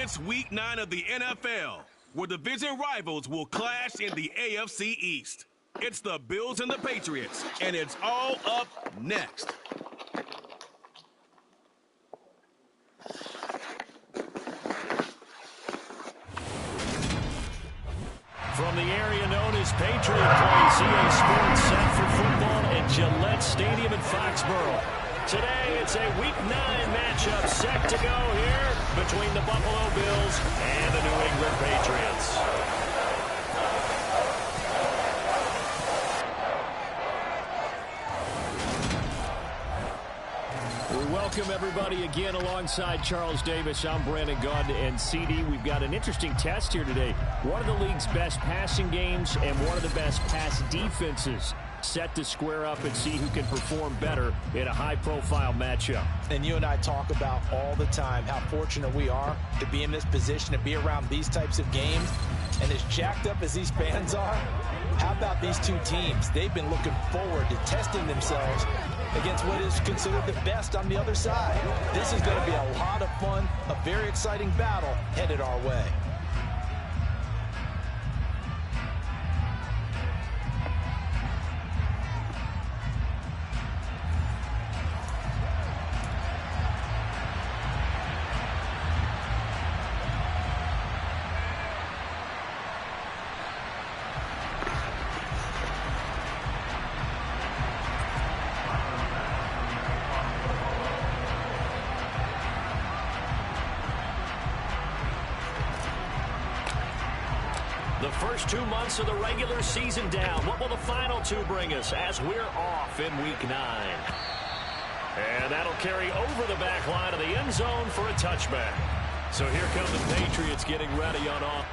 It's Week 9 of the NFL, where division rivals will clash in the AFC East. It's the Bills and the Patriots, and it's all up next. From the area known as Patriot Place, EA Sports set for football at Gillette Stadium in Foxborough. Today, it's a Week 9 matchup set to go here between the Buffalo Bills and the New England Patriots. We welcome everybody again alongside Charles Davis. I'm Brandon Gunn, and CD, we've got an interesting test here today. One of the league's best passing games and one of the best pass defenses set to square up and see who can perform better in a high-profile matchup. And you and I talk about all the time how fortunate we are to be in this position, to be around these types of games. And as jacked up as these fans are, how about these two teams? They've been looking forward to testing themselves against what is considered the best on the other side. This is going to be a lot of fun, a very exciting battle headed our way. The first 2 months of the regular season down. What will the final two bring us as we're off in Week 9? And that'll carry over the back line of the end zone for a touchback. So here come the Patriots getting ready on off.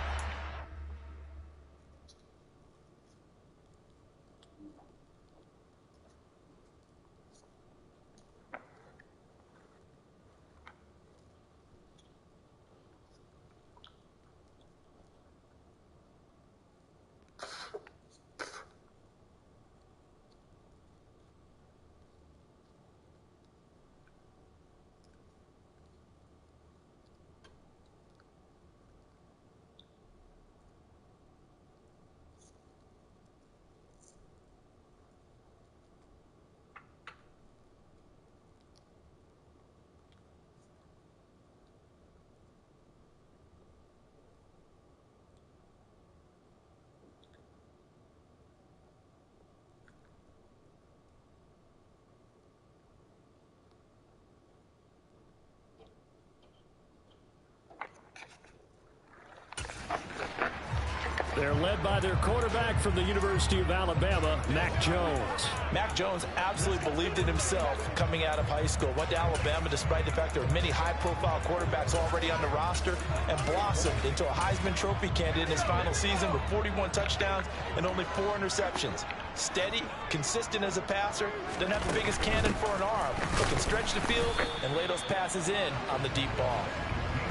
They're led by their quarterback from the University of Alabama, Mac Jones. Mac Jones absolutely believed in himself coming out of high school. Went to Alabama despite the fact there were many high-profile quarterbacks already on the roster, and blossomed into a Heisman Trophy candidate in his final season with 41 touchdowns and only 4 interceptions. Steady, consistent as a passer, doesn't have the biggest cannon for an arm, but can stretch the field and lay those passes in on the deep ball.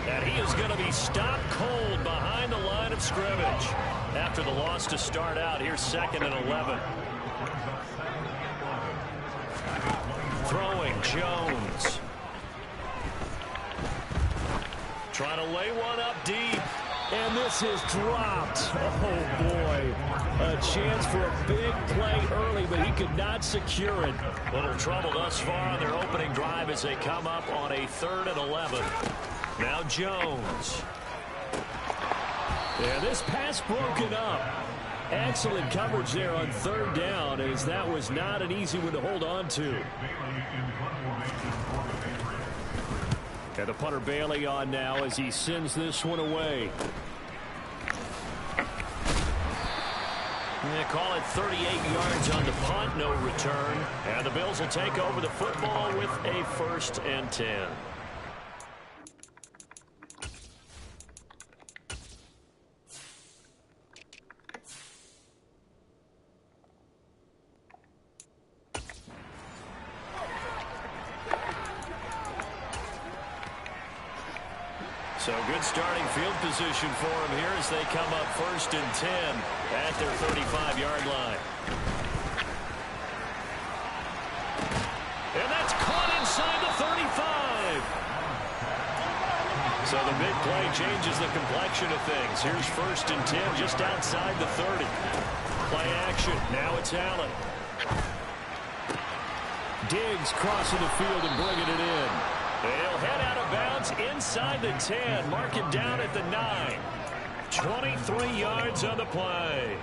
And he is going to be stopped cold behind the line of scrimmage after the loss to start out. Here's 2nd and 11. Throwing Jones. Trying to lay one up deep. And this is dropped. Oh, boy. A chance for a big play early, but he could not secure it. Little trouble thus far on their opening drive as they come up on a 3rd and 11. Now Jones. And this pass broken up. Excellent coverage there on 3rd down, as that was not an easy one to hold on to. And the punter Bailey on now as he sends this one away. They call it 38 yards on the punt, no return. And the Bills will take over the football with a 1st and 10. So good starting field position for them here as they come up 1st and 10 at their 35-yard line. And that's caught inside the 35. So the big play changes the complexion of things. Here's 1st and 10 just outside the 30. Play action. Now it's Allen. Diggs crossing the field and bringing it in. They'll head out of bounds inside the 10. Mark it down at the 9. 23 yards on the play.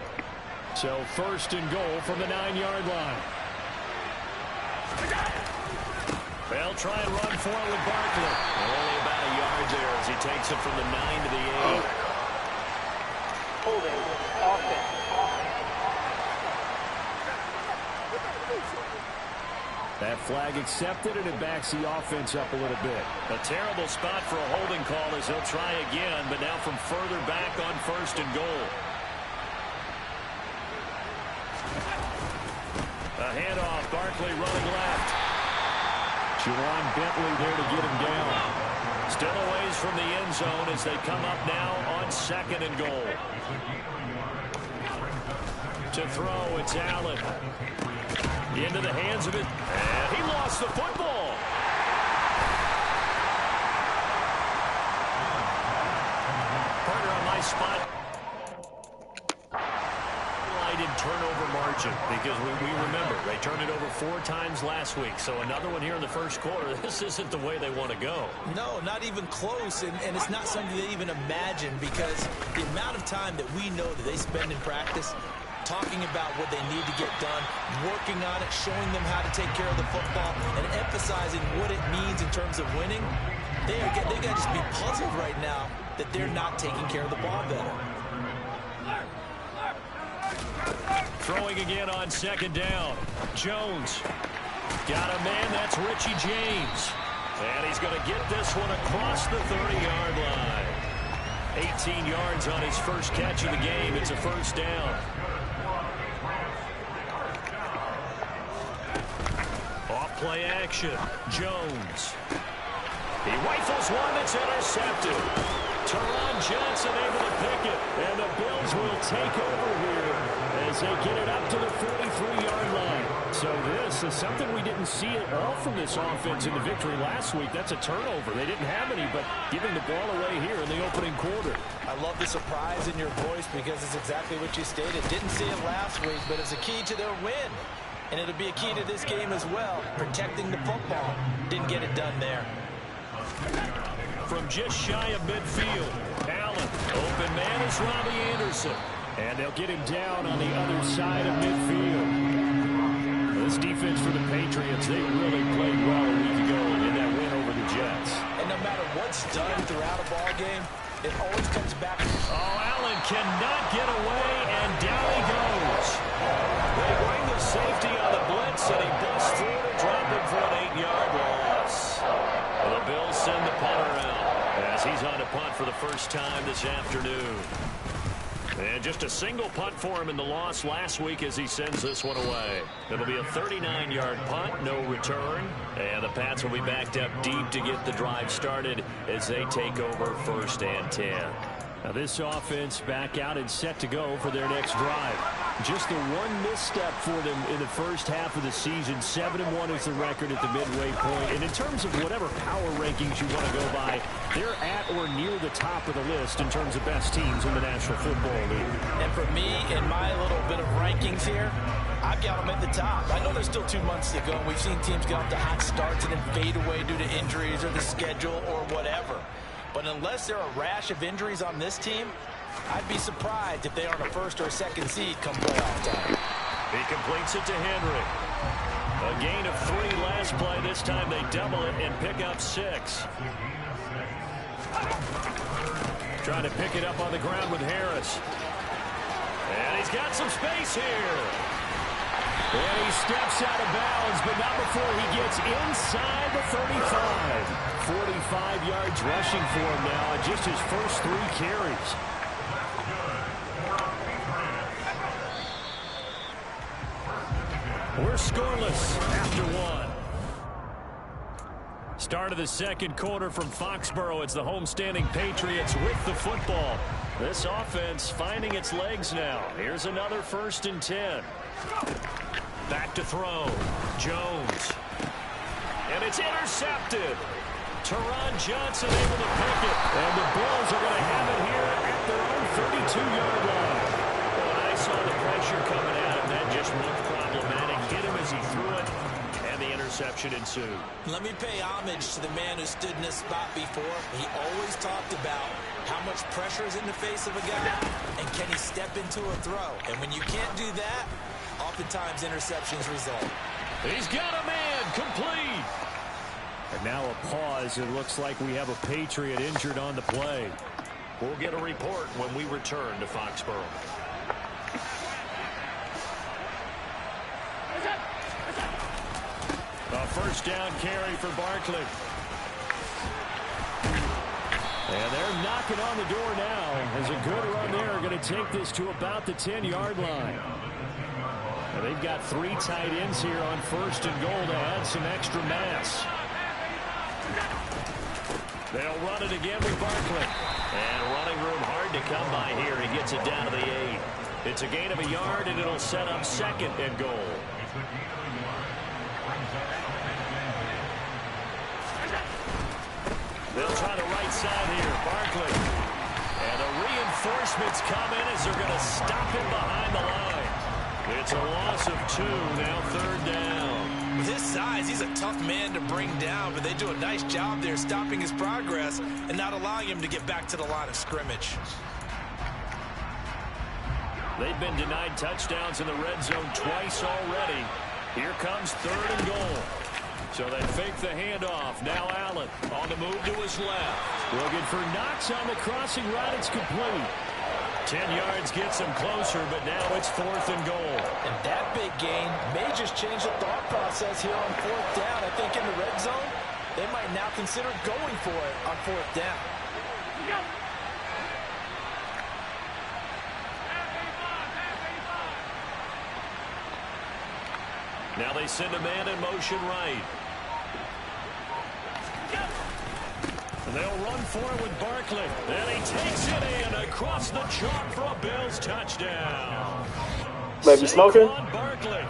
So 1st and goal from the 9-yard line. They'll try and run for it with Barkley. Only about a yard there as he takes it from the 9 to the 8. Holding offense. That flag accepted, and it backs the offense up a little bit. A terrible spot for a holding call as he'll try again, but now from further back on 1st and goal. A handoff, Barkley running left. Juwan Bentley there to get him down. Still a ways from the end zone as they come up now on 2nd and goal. To throw, it's Allen. Into the hands of it, and he lost the football. Partner on my spot. In turnover margin, because we remember they turned it over 4 times last week, so another one here in the 1st quarter. This isn't the way they want to go. No, not even close, and it's not something they even imagine, because the amount of time that we know that they spend in practice talking about what they need to get done, working on it, showing them how to take care of the football, and emphasizing what it means in terms of winning. They got to just be puzzled right now that they're not taking care of the ball better. Throwing again on 2nd down. Jones. Got a man, that's Richie James. And he's going to get this one across the 30-yard line. 18 yards on his first catch of the game. It's a 1st down. Off play action. Jones. He rifles one that's intercepted. Teron Johnson able to pick it. And the Bills will take over here as they get it up to the 43-yard line. So this is something we didn't see at all from this offense in the victory last week. That's a turnover. They didn't have any, but giving the ball away here in the opening quarter. I love the surprise in your voice because it's exactly what you stated. Didn't see it last week, but it's a key to their win. And it'll be a key to this game as well, protecting the football. Didn't get it done there. From just shy of midfield, Allen. Open man is Robbie Anderson. And they'll get him down on the other side of midfield. This defense for the Patriots, they really played well a week ago in that win over the Jets. And no matter what's done throughout a ball game, it always comes back. Oh, Allen cannot get away, and down he goes. They bring the safety on the blitz, and he busts through to drop him for an 8-yard loss. And the Bills send the punter out as he's on to punt for the first time this afternoon. And just a single punt for him in the loss last week as he sends this one away. It'll be a 39-yard punt, no return. And the Pats will be backed up deep to get the drive started as they take over 1st and 10. Now this offense back out and set to go for their next drive. Just the one misstep for them in the first half of the season. 7-1 is the record at the midway point. And in terms of whatever power rankings you want to go by, they're at or near the top of the list in terms of best teams in the National Football League. And for me, in my little bit of rankings here, I've got them at the top. I know there's still 2 months to go. We've seen teams get off to hot starts and then fade away due to injuries or the schedule or whatever. But unless there are a rash of injuries on this team, I'd be surprised if they aren't a 1st or a 2nd seed come playoff time. He completes it to Henry. A gain of 3 last play. This time they double it and pick up 6. Trying to pick it up on the ground with Harris. And he's got some space here. And he steps out of bounds, but not before he gets inside the 35. 45 yards rushing for him now in just his first 3 carries. We're scoreless after 1. Start of the 2nd quarter from Foxborough. It's the homestanding Patriots with the football. This offense finding its legs now. Here's another 1st and 10. Back to throw. Jones. And it's intercepted. Teron Johnson able to pick it. And the Bills are going to have it here at their own 32-yard line. When I saw the pressure coming at him, that just looked problematic. Hit him as he threw it, and the interception ensued. Let me pay homage to the man who stood in this spot before. He always talked about how much pressure is in the face of a guy, and can he step into a throw. And when you can't do that, oftentimes interceptions result. He's got a man, complete. And now a pause. It looks like we have a Patriot injured on the play. We'll get a report when we return to Foxborough. A first down carry for Barkley. And they're knocking on the door now. As a good run there, going to take this to about the 10-yard line. And they've got 3 tight ends here on first and goal to add some extra mass. They'll run it again with Barkley. And running room hard to come by here. He gets it down to the 8. It's a gain of a yard, and it'll set up second and goal. They'll try the right side here. Barkley. And the reinforcements come in as they're going to stop him behind the line. It's a loss of 2, now third down. With his size, he's a tough man to bring down, but they do a nice job there stopping his progress and not allowing him to get back to the line of scrimmage. They've been denied touchdowns in the red zone twice already. Here comes third and goal. So they fake the handoff. Now Allen on the move to his left. Looking for Knox on the crossing route. It's complete. 10 yards gets them closer, but now it's fourth and goal. And that big gain may just change the thought process here on fourth down. I think in the red zone, they might now consider going for it on fourth down. Now they send a man in motion right. And they'll run for it with Barkley. And he takes it in across the chalk for a Bills touchdown. Maybe smoking? Barkley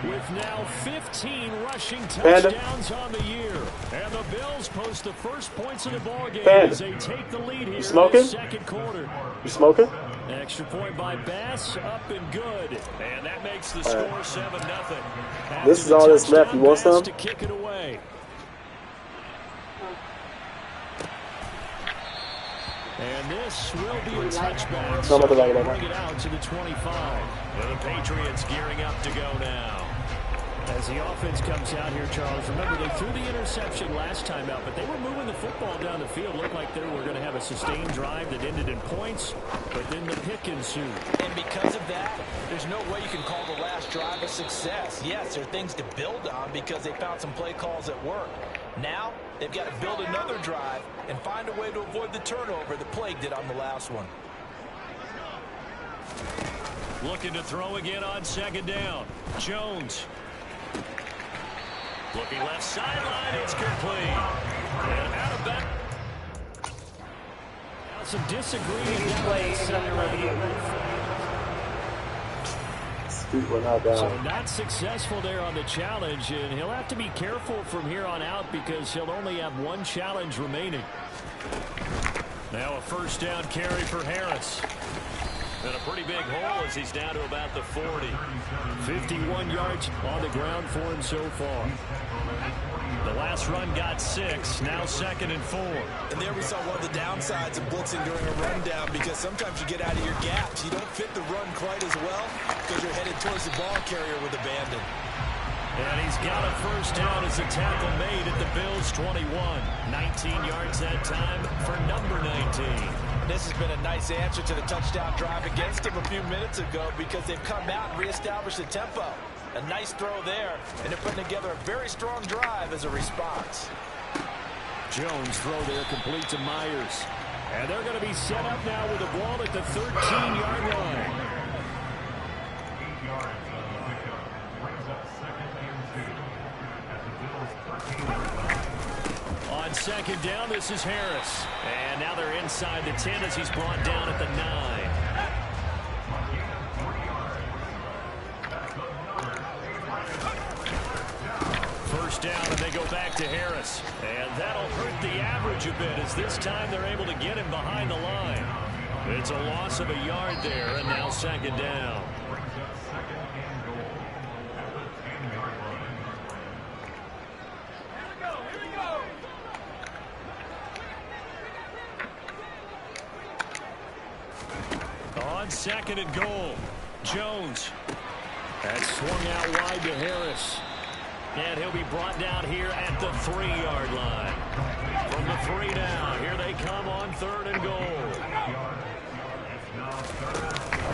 with now 15 rushing touchdowns on the year. And the Bills post the first points of the ball game as they take the lead here in the second quarter. You smoking? Extra point by Bass, up and good. And that makes the score 7-0. This is all that's left. You want some? To kick it away. And this will be a touchback. So bring it out to the 25. And the Patriots gearing up to go now. As the offense comes out here, Charles, remember they threw the interception last time out, but they were moving the football down the field. Looked like they were going to have a sustained drive that ended in points, but then the pick ensued. And because of that, there's no way you can call the last drive a success. Yes, there are things to build on because they found some play calls that work. Now, they've got to build another drive and find a way to avoid the turnover that plagued it on the last one. Looking to throw again on second down. Jones. Looking left sideline, it's complete. And out of bounds. Now some disagreeing So not successful there on the challenge, and he'll have to be careful from here on out because he'll only have one challenge remaining. Now a first down carry for Harris. And a pretty big hole as he's down to about the 40. 51 yards on the ground for him so far. The last run got 6, now second and 4. And there we saw one of the downsides of blitzing during a rundown because sometimes you get out of your gaps. You don't fit the run quite as well because you're headed towards the ball carrier with abandon. And he's got a first down as a tackle made at the Bills' 21. 19 yards that time for number 19. This has been a nice answer to the touchdown drive against them a few minutes ago because they've come out and reestablished the tempo. A nice throw there, and they're putting together a very strong drive as a response. Jones throw there complete to Myers. And they're going to be set up now with the ball at the 13-yard line. On second down, this is Harris. And now they're inside the 10 as he's brought down at the 9. First down, and they go back to Harris. And that'll hurt hurt the average a bit, as this time they're able to get him behind the line. It's a loss of a yard there, and now second down. On second and goal, Jones. That's swung out wide to Harris. And he'll be brought down here at the 3-yard line. From the 3 down, here they come on third and goal.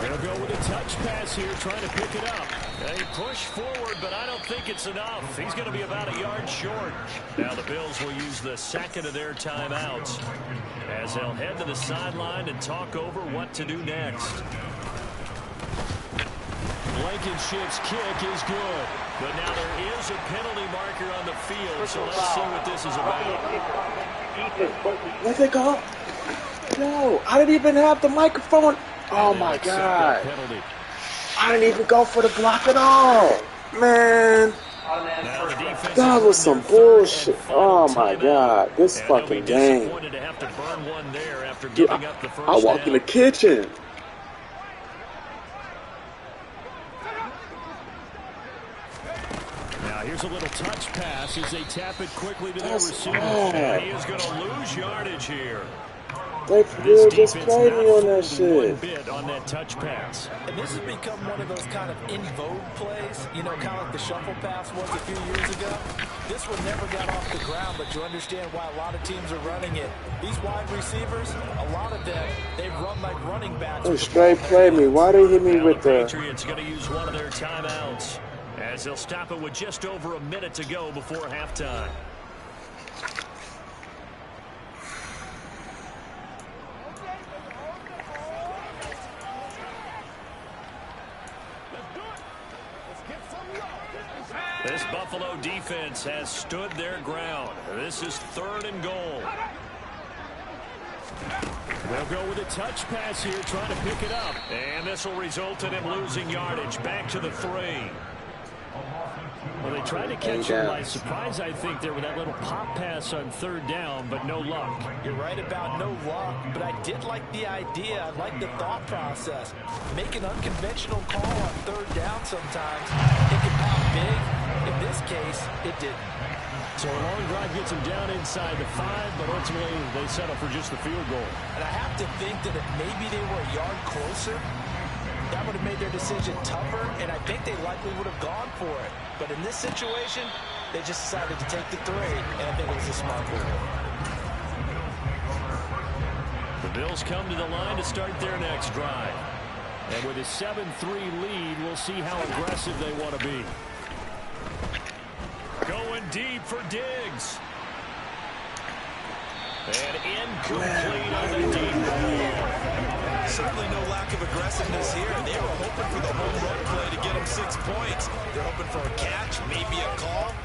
They'll go with a touch pass here, trying to pick it up. They push forward, but I don't think it's enough. He's going to be about a yard short. Now the Bills will use the second of their timeouts, as they'll head to the sideline and talk over what to do next. Blankenship's kick is good, but now there is a penalty marker on the field, so let's see what this is about. Let it go. No, I didn't even have the microphone. Oh my God. I didn't even go for the block at all. Man. That was some bullshit. Oh my God. This fucking game. Dude, I walk in the kitchen. Here's a little touch pass as they tap it quickly to their receiver. And he is going to lose yardage here. They just played me on that shit. Bit on that touch pass. And this has become one of those kind of in vogue plays, you know, kind of like the shuffle pass was a few years ago. This one never got off the ground, but you understand why a lot of teams are running it. These wide receivers, a lot of them, they run like running backs. They straight played me. Why they hit me with the... Patriots going to use one of their timeouts, as they'll stop it with just over a minute to go before halftime. This Buffalo defense has stood their ground. This is third and goal. They'll go with a touch pass here, trying to pick it up. And this will result in him losing yardage. Back to the 3. Well, they tried to catch him by surprise, I think, there with that little pop pass on third down, but no luck. You're right about no luck, but I did like the idea. I like the thought process. Make an unconventional call on third down sometimes. It can pop big. In this case, it didn't. So a long drive gets him down inside the 5, but ultimately they settle for just the field goal. And I have to think that if maybe they were a yard closer, that would have made their decision tougher, and I think they likely would have gone for it. But in this situation, they just decided to take the 3, and I think it was a smart move. The Bills come to the line to start their next drive. And with a 7-3 lead, we'll see how aggressive they want to be. Going deep for Diggs. And incomplete on the deep ball. Certainly no lack of aggressiveness here. They were hoping for the home run play to get them 6 points. They're hoping for a catch, maybe a call,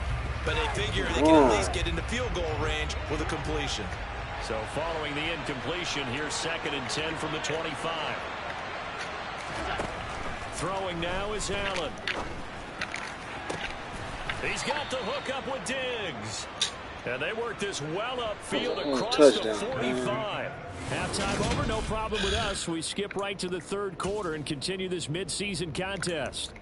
but they figure they can at least get into field goal range with a completion. So following the incompletion, here's 2nd and 10 from the 25. Throwing now is Allen. He's got the hook up with Diggs. And they work this well upfield across the 45. Halftime over, no problem with us. We skip right to the third quarter and continue this midseason contest.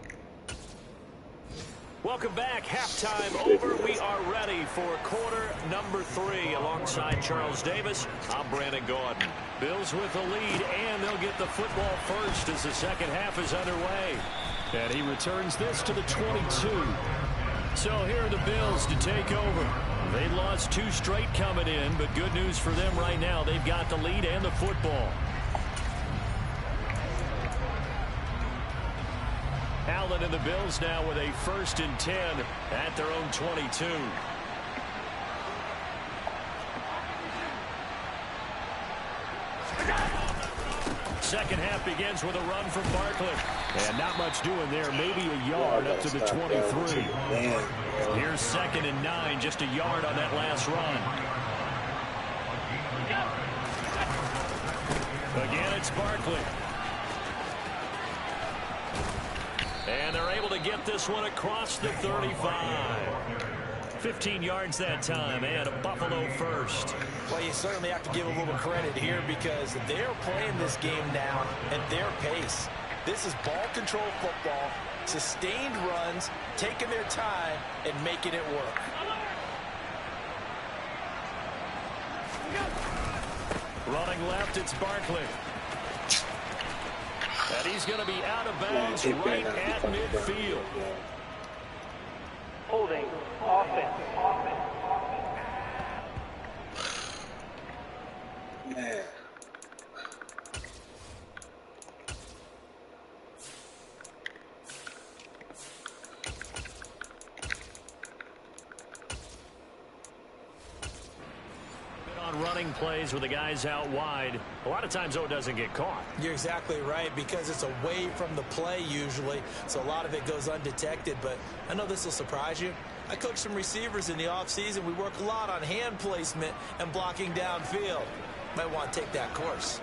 Welcome back. Halftime over. We are ready for quarter number 3 alongside Charles Davis. I'm Brandon Gordon. Bills with the lead, and they'll get the football first as the second half is underway. And he returns this to the 22. So here are the Bills to take over. They lost 2 straight coming in, but good news for them right now. They've got the lead and the football. Allen and the Bills now with a 1st and 10 at their own 22. Second half begins with a run from Barkley. And not much doing there. Maybe a yard up to the 23. Here's 2nd and 9. Just a yard on that last run. Again, it's Barkley. And they're able to get this one across the 35. 15 yards that time, and a Buffalo 1st. first. Well, you certainly have to give a little credit here because they're playing this game now at their pace. This is ball control football, sustained runs, taking their time, and making it work. Running left, it's Barkley. And he's going to be out of bounds right at midfield. Holding, offense. Man. On running plays with the guys out wide, a lot of times, though, it doesn't get caught. You're exactly right because it's away from the play usually, so a lot of it goes undetected. But I know this will surprise you. I coach some receivers in the offseason. We work a lot on hand placement and blocking downfield. Might want to take that course.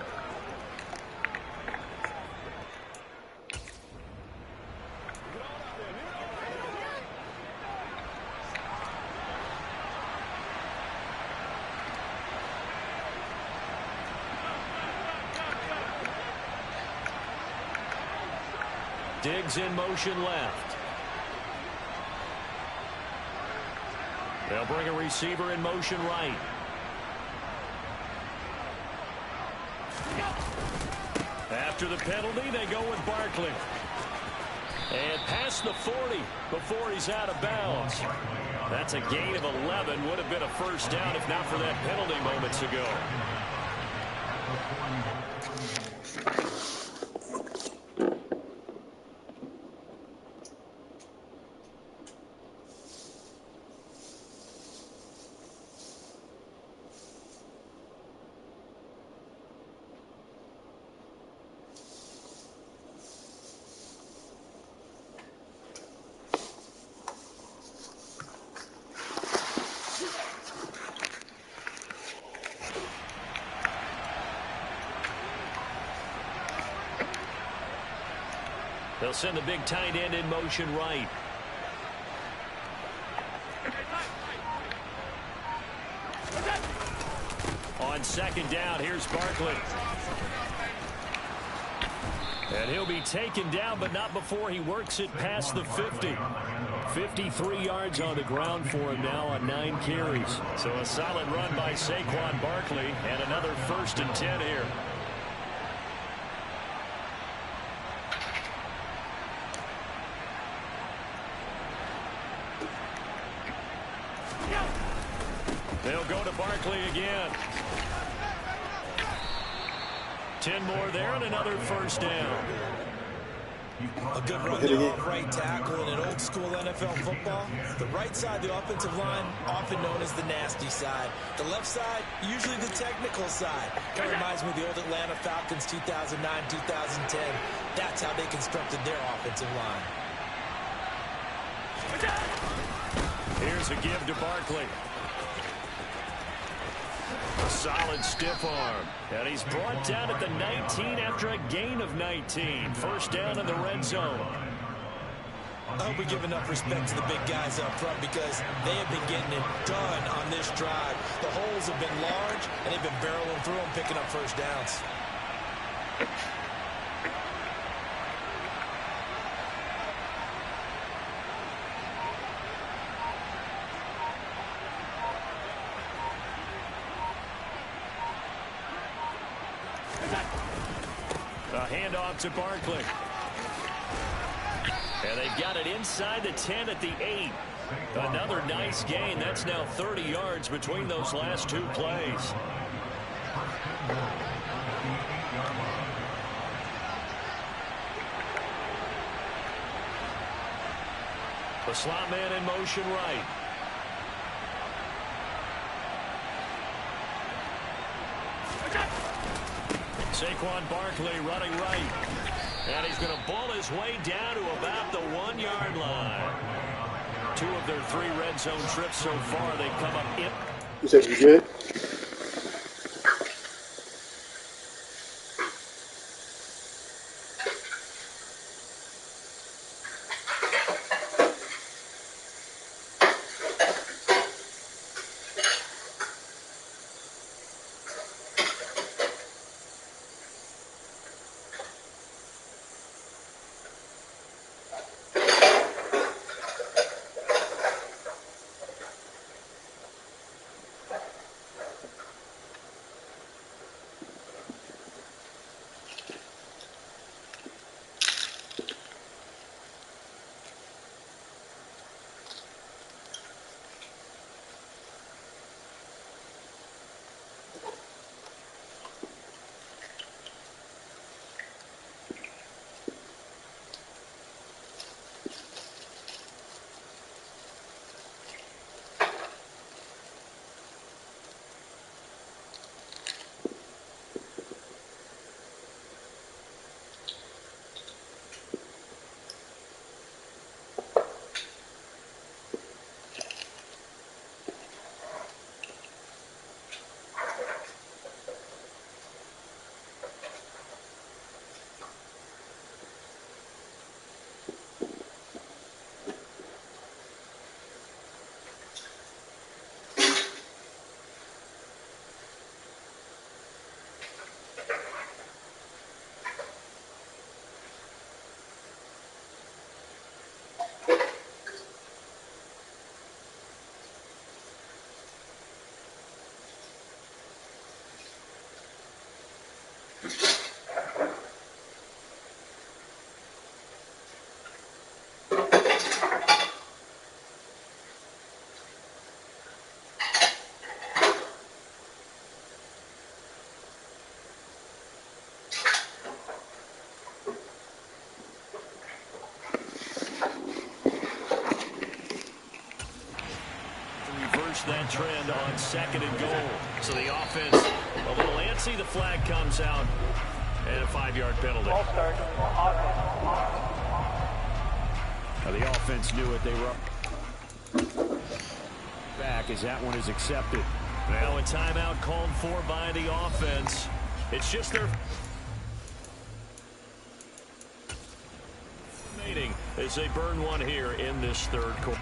Diggs in motion left. They'll bring a receiver in motion right. After the penalty, they go with Barkley. And past the 40 before he's out of bounds. That's a gain of 11. Would have been a first down if not for that penalty moments ago. They'll send the big tight end in motion right. On second down, here's Barkley. And he'll be taken down, but not before he works it past the 50. 53 yards on the ground for him now on 9 carries. So a solid run by Saquon Barkley, and another 1st and 10 here. They'll go to Barkley again. 10 more there and another first down. A good run there off right tackle in an old school NFL football. The right side of the offensive line, often known as the nasty side. The left side, usually the technical side. Kind of reminds me of the old Atlanta Falcons 2009, 2010. That's how they constructed their offensive line. Here's a give to Barkley. A solid stiff arm. And he's brought down at the 19 after a gain of 19. First down in the red zone. I hope we give enough respect to the big guys up front because they have been getting it done on this drive. The holes have been large, and they've been barreling through them, picking up first downs. A handoff to Barkley. And they've got it inside the 10 at the 8. Another nice gain. That's now 30 yards between those last 2 plays. The slot man in motion right. Saquon Barkley running right. And he's going to ball his way down to about the 1-yard line. 2 of their 3 red zone trips so far. They've come up in. You said you good? that trend on 2nd and goal. So the offense a little antsy. The flag comes out and a 5-yard penalty. Ball start. Now the offense knew it. They were up back as that one is accepted. Now a timeout called for by the offense. It's just their remaining as they burn one here in this 3rd quarter.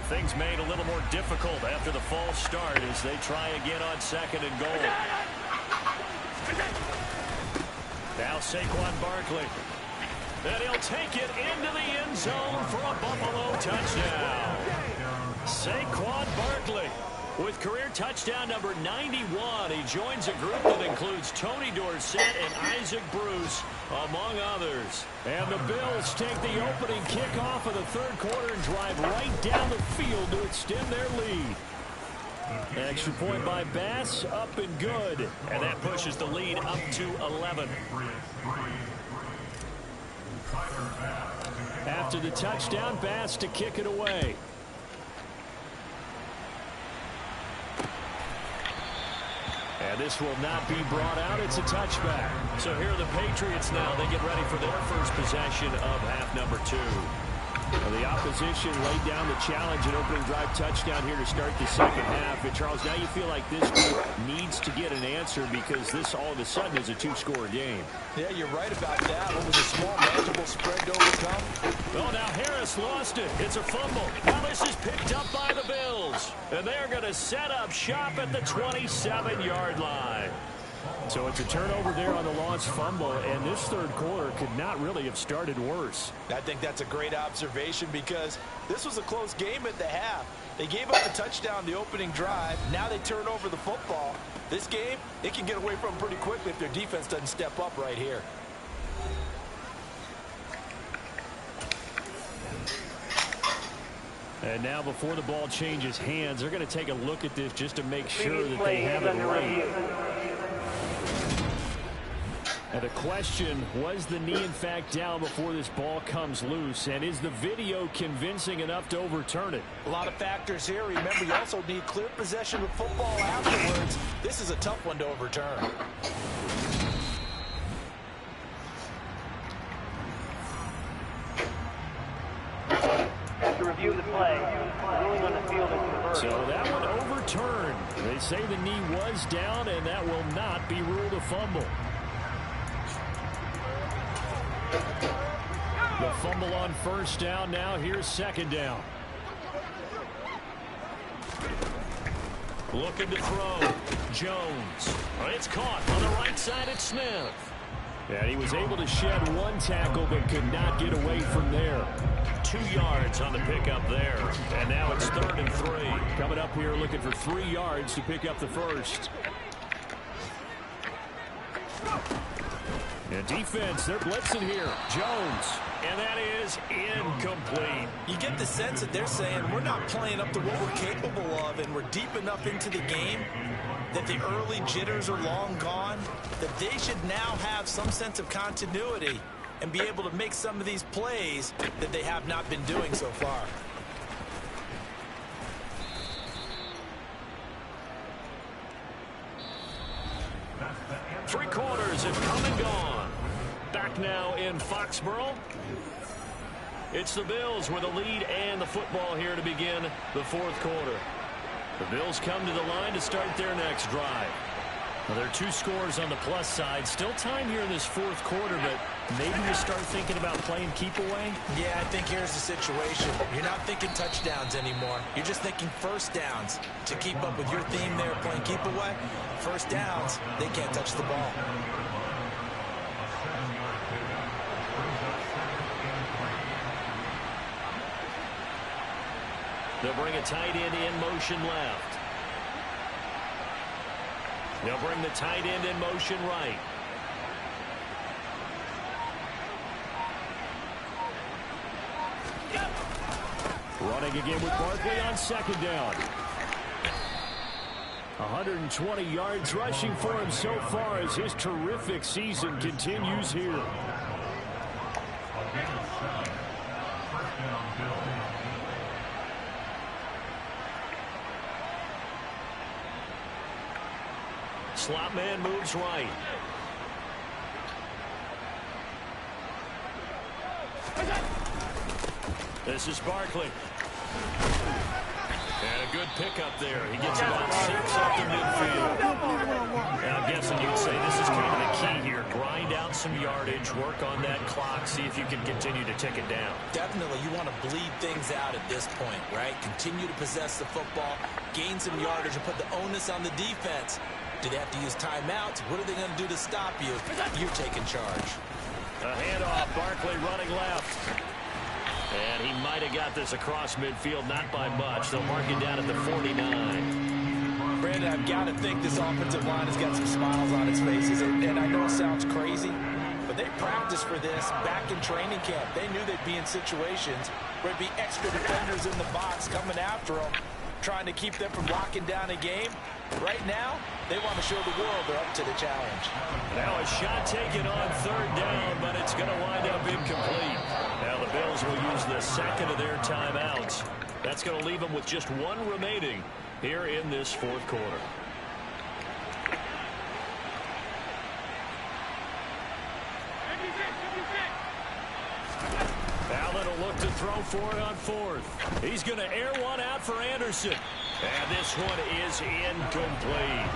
Things made a little more difficult after the false start as they try again on 2nd and goal. Now Saquon Barkley. And he'll take it into the end zone for a Buffalo touchdown. Saquon Barkley with career touchdown number 91. He joins a group that includes Tony Dorsett and Isaac Bruce, among others. And the Bills take the opening kickoff of the 3rd quarter and drive right down the field to extend their lead. Extra point by Bass, up and good. And that pushes the lead up to 11. After the touchdown, Bass to kick it away. And this will not be brought out. It's a touchback. So here are the Patriots now. They get ready for their first possession of half number 2. Well, the opposition laid down the challenge and opening drive touchdown here to start the 2nd half. And Charles, now you feel like this group needs to get an answer because this all of a sudden is a 2-score game. Yeah, you're right about that. What was a small, manageable spread to overcome? Oh, now Harris lost it. It's a fumble. Now this is picked up by the Bills. And they're going to set up shop at the 27-yard line. So it's a turnover there on the lost fumble, and this 3rd quarter could not really have started worse. I think that's a great observation because this was a close game at the half. They gave up the touchdown the opening drive. Now they turn over the football. This game, it can get away from them pretty quickly if their defense doesn't step up right here. And now before the ball changes hands, they're going to take a look at this just to make sure that they have it right. And the question, was the knee in fact down before this ball comes loose? And is the video convincing enough to overturn it? A lot of factors here. Remember, you also need clear possession of football afterwards. This is a tough one to overturn. To review the play, ruling on the field is reversed. So that one overturned. They say the knee was down, and that will not be ruled a fumble. The fumble on 1st down. Now here's 2nd down. Looking to throw. Jones. It's caught on the right side at Smith. And he was able to shed one tackle but could not get away from there. 2 yards on the pickup there. And now it's 3rd and 3. Coming up here looking for 3 yards to pick up the first. And defense, they're blitzing here. Jones. And that is incomplete. You get the sense that they're saying we're not playing up to what we're capable of, and we're deep enough into the game that the early jitters are long gone, that they should now have some sense of continuity and be able to make some of these plays that they have not been doing so far. Three quarters have come and gone. Back now in Foxborough. It's the Bills with a lead and the football here to begin the 4th quarter. The Bills come to the line to start their next drive. Well, there are 2 scores on the plus side. Still time here in this 4th quarter, but maybe you start thinking about playing keep away? Yeah, I think here's the situation. You're not thinking touchdowns anymore. You're just thinking 1st downs. To keep up with your theme there, playing keep away, 1st downs, they can't touch the ball. They'll bring a tight end in motion left. They'll bring the tight end in motion right. Running again with Barkley on second down. 120 yards rushing for him so far as his terrific season continues here. Slot man moves right. This is Barkley. And a good pickup there. He gets about 6 up the midfield. And I'm guessing you'd say this is kind of the key here. Grind out some yardage, work on that clock, see if you can continue to tick it down. Definitely, you want to bleed things out at this point, right? Continue to possess the football, gain some yardage, and put the onus on the defense. Do they have to use timeouts? What are they going to do to stop you? You're taking charge. A handoff, Barkley running left. And he might have got this across midfield, not by much. They'll mark it down at the 49. Brandon, I've got to think this offensive line has got some smiles on its faces. And I know it sounds crazy, but they practiced for this back in training camp. They knew they'd be in situations where there'd be extra defenders in the box coming after them, trying to keep them from locking down a game. Right now, they want to show the world they're up to the challenge. Now a shot taken on third down, but it's going to wind up incomplete. Now the Bills will use the second of their timeouts. That's going to leave them with just one remaining here in this fourth quarter. Allen will look to throw for it on fourth. He's going to air one out for Anderson. And this one is incomplete.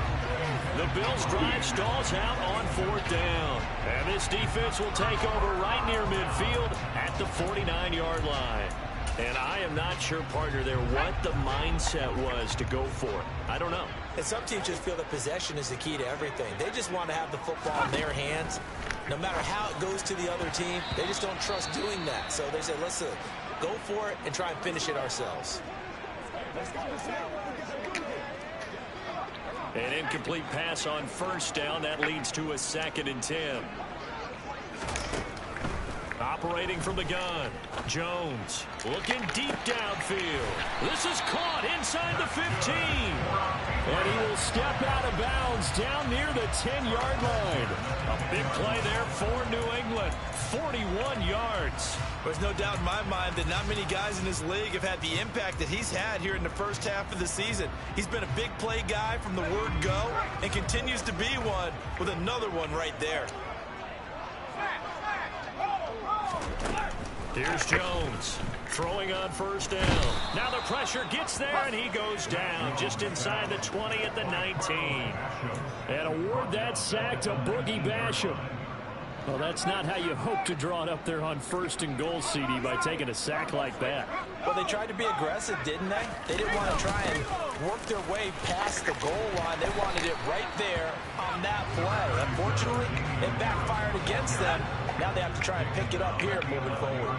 The Bills' drive stalls out on fourth down. And this defense will take over right near midfield at the 49-yard line. And I am not sure, partner, there what the mindset was to go for it. I don't know. And some teams just feel that possession is the key to everything. They just want to have the football in their hands. No matter how it goes to the other team, they just don't trust doing that. So they say, let's go for it and try and finish it ourselves. An incomplete pass on first down. That leads to a 2nd and 10. Operating from the gun, Jones looking deep downfield. This is caught inside the 15. And he will step out of bounds down near the 10-yard line. A big play there for New England. 41 yards. There's no doubt in my mind that not many guys in this league have had the impact that he's had here in the first half of the season. He's been a big play guy from the word go and continues to be one with another one right there. Here's Jones throwing on first down. Now the pressure gets there, and he goes down just inside the 20 at the 19. And award that sack to Boogie Basham. Well, that's not how you hope to draw it up there on 1st and goal, CD, by taking a sack like that. Well, they tried to be aggressive, didn't they? They didn't want to try and work their way past the goal line. They wanted it right there on that play. Unfortunately, it backfired against them. Now they have to try and pick it up here moving forward.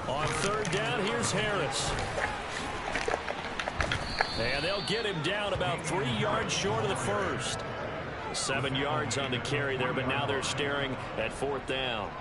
On third down, here's Harris. And they'll get him down about 3 yards short of the first. 7 yards on the carry there, but now they're staring at fourth down.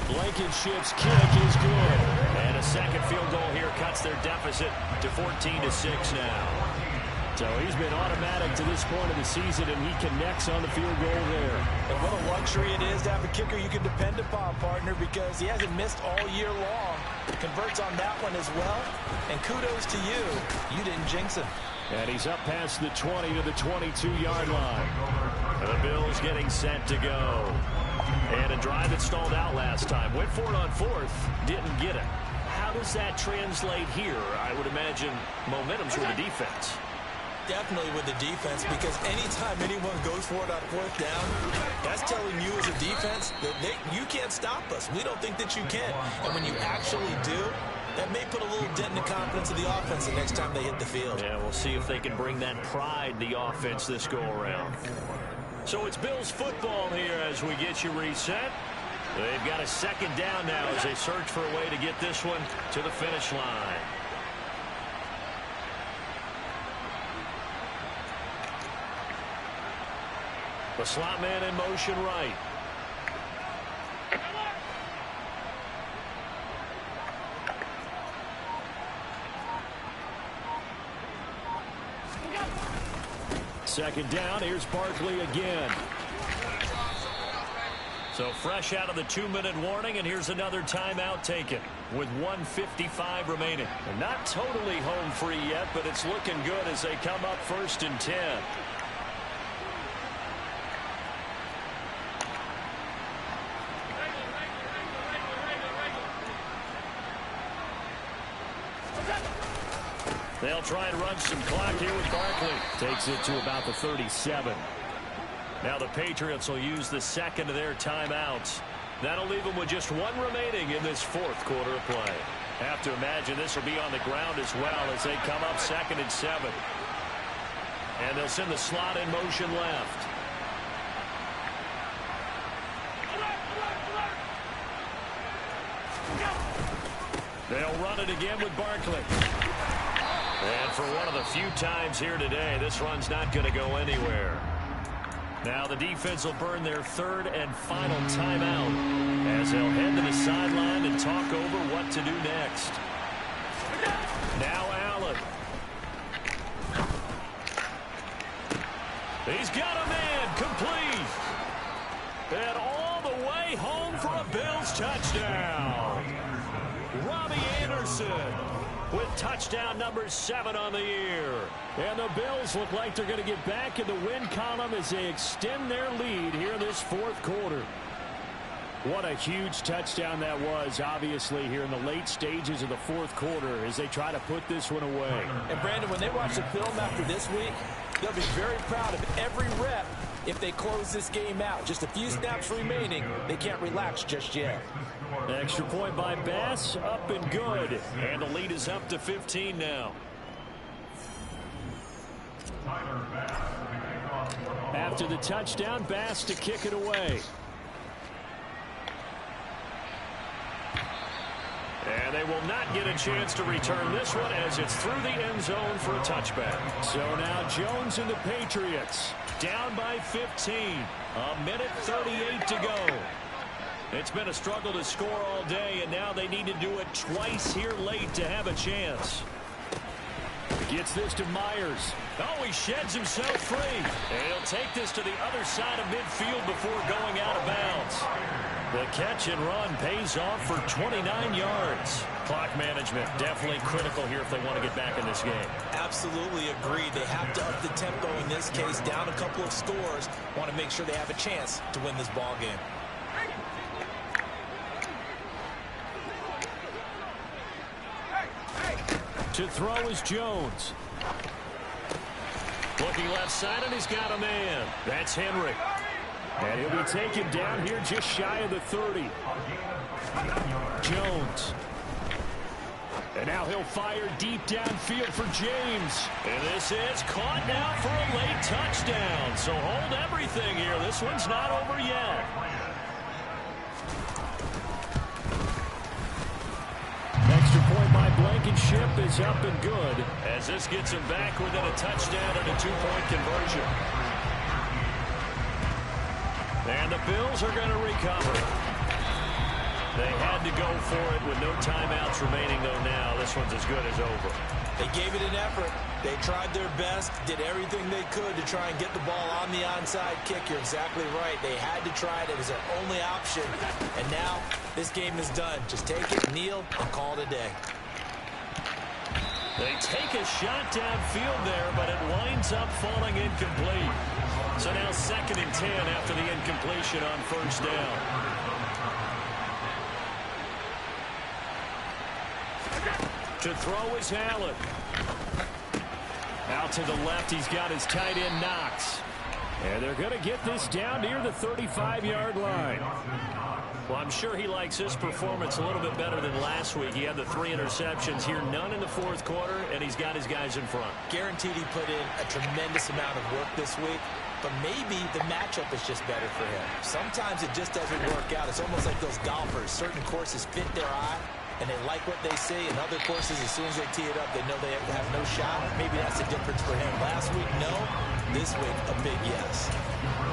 Blankenship's kick is good. And a second field goal here cuts their deficit to 14-6 now. So he's been automatic to this point of the season, and he connects on the field goal there. And what a luxury it is to have a kicker you can depend upon, partner, because he hasn't missed all year long. Converts on that one as well. And kudos to you. You didn't jinx him. And he's up past the 20 to the 22-yard line. And the Bills getting set to go. And a drive that stalled out last time. Went for it on fourth. Didn't get it. How does that translate here? I would imagine momentum's with the defense. Definitely with the defense, because anytime anyone goes for it on fourth down, that's telling you as a defense that you can't stop us. We don't think that you can. And when you actually do, that may put a little dent in the confidence of the offense the next time they hit the field. Yeah, we'll see if they can bring that pride, the offense, this go-around. So it's Bills football here as we get you reset. They've got a second down now as they search for a way to get this one to the finish line. The slot man in motion right. Second down, here's Barkley again. So fresh out of the 2-minute warning, and here's another timeout taken with 1:55 remaining. They're not totally home free yet, but it's looking good as they come up 1st and 10. They'll try and run some clock here with Barkley. Takes it to about the 37. Now the Patriots will use the second of their timeouts. That'll leave them with just one remaining in this 4th quarter of play. Have to imagine this will be on the ground as well as they come up 2nd and 7. And they'll send the slot in motion left. They'll run it again with Barkley. And for one of the few times here today, this run's not going to go anywhere. Now the defense will burn their 3rd and final timeout as they'll head to the sideline and talk over what to do next. Now Allen. He's got a man complete. And all the way home for a Bills touchdown. Robbie Anderson with touchdown number 7 on the year. And the Bills look like they're going to get back in the win column as they extend their lead here in this 4th quarter. What a huge touchdown that was, obviously, here in the late stages of the 4th quarter as they try to put this one away. And, Brandon, when they watch the film after this week, they'll be very proud of every rep if they close this game out. Just a few snaps remaining. They can't relax just yet. Extra point by Bass, up and good. And the lead is up to 15 now. After the touchdown, Bass to kick it away. And they will not get a chance to return this one as it's through the end zone for a touchback. So now Jones and the Patriots down by 15. 1:38 to go. It's been a struggle to score all day, and now they need to do it twice here late to have a chance. Gets this to Myers. Oh, he sheds himself free. And he'll take this to the other side of midfield before going out of bounds. The catch and run pays off for 29 yards. Clock management definitely critical here if they want to get back in this game. Absolutely agreed. They have to up the tempo in this case, down a couple of scores. Want to make sure they have a chance to win this ball game. To throw is Jones. Looking left side, and he's got a man. That's Henry. And he'll be taken down here just shy of the 30. Jones. And now he'll fire deep downfield for James. And this is caught now for a late touchdown. So hold everything here. This one's not over yet. Extra point by Blankenship is up and good as this gets him back within a touchdown and a 2-point conversion. And the Bills are going to recover. They had to go for it with no timeouts remaining, though now this one's as good as over. They gave it an effort. They tried their best, did everything they could to try and get the ball on the onside kick. You're exactly right. They had to try it. It was their only option. And now this game is done. Just take it, kneel, and call it a day. They take a shot downfield there, but it winds up falling incomplete. So now 2nd and 10 after the incompletion on 1st down. To throw is Allen. Out to the left, he's got his tight end Knox. And they're going to get this down near the 35-yard line. Well, I'm sure he likes his performance a little bit better than last week. He had the 3 interceptions here, none in the 4th quarter, and he's got his guys in front. Guaranteed he put in a tremendous amount of work this week. but maybe the matchup is just better for him. Sometimes it just doesn't work out. It's almost like those golfers. Certain courses fit their eye, and they like what they see. In other courses, as soon as they tee it up, they know they have no shot. Maybe that's the difference for him. Last week, no. This week, a big yes.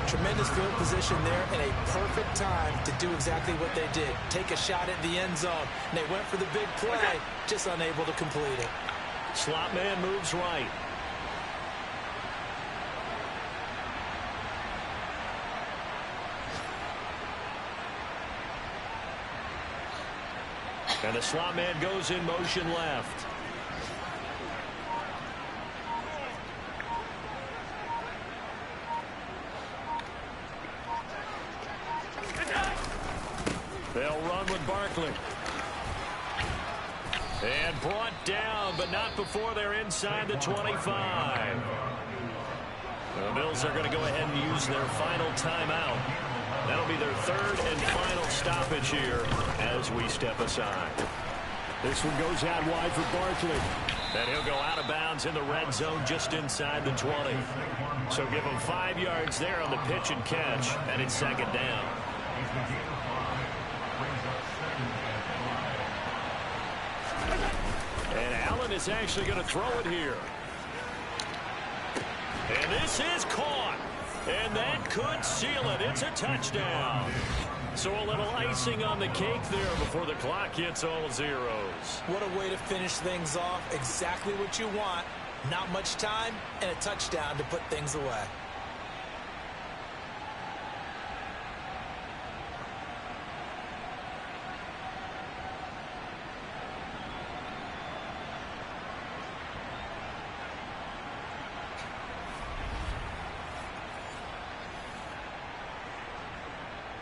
Tremendous field position there and a perfect time to do exactly what they did. Take a shot at the end zone. And they went for the big play, just unable to complete it. Slot man moves right. And the slot man goes in motion left. They'll run with Barkley. And brought down, but not before they're inside the 25. The Bills are going to go ahead and use their final timeout. That'll be their third and final stoppage here as we step aside. This one goes out wide for Barkley. And he'll go out of bounds in the red zone just inside the 20. So give him 5 yards there on the pitch and catch, and it's second down. And Allen is actually going to throw it here. And this is caught. And that could seal it. It's a touchdown. So a little icing on the cake there before the clock hits all zeros. What a way to finish things off. Exactly what you want. Not much time and a touchdown to put things away.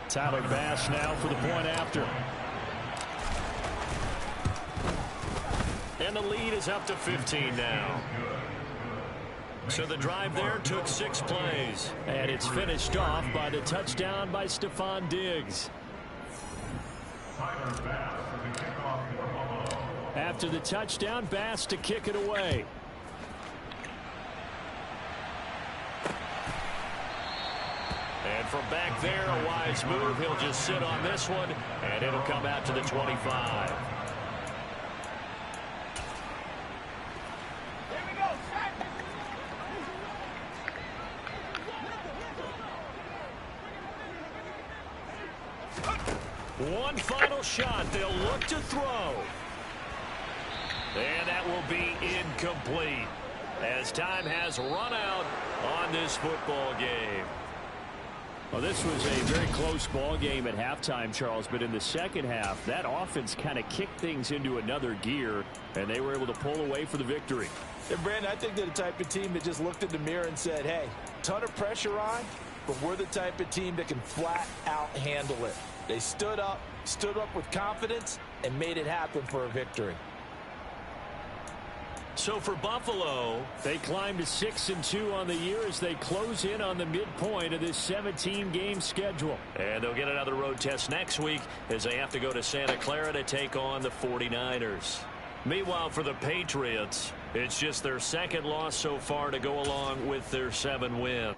Tyler Bass now for the point after. And the lead is up to 15 now. So the drive there took 6 plays. And it's finished off by the touchdown by Stephon Diggs. After the touchdown, Bass to kick it away. And from back there, a wise move. He'll just sit on this one, and it'll come out to the 25. One final shot. They'll look to throw. And that will be incomplete as time has run out on this football game. Well, this was a very close ball game at halftime, Charles, but in the second half, that offense kind of kicked things into another gear, and they were able to pull away for the victory. And Brandon, I think they're the type of team that just looked in the mirror and said, hey, ton of pressure on, but we're the type of team that can flat out handle it. They stood up with confidence, and made it happen for a victory. So for Buffalo, they climb to 6-2 on the year as they close in on the midpoint of this 17-game schedule. And they'll get another road test next week as they have to go to Santa Clara to take on the 49ers. Meanwhile, for the Patriots, it's just their second loss so far to go along with their 7 wins.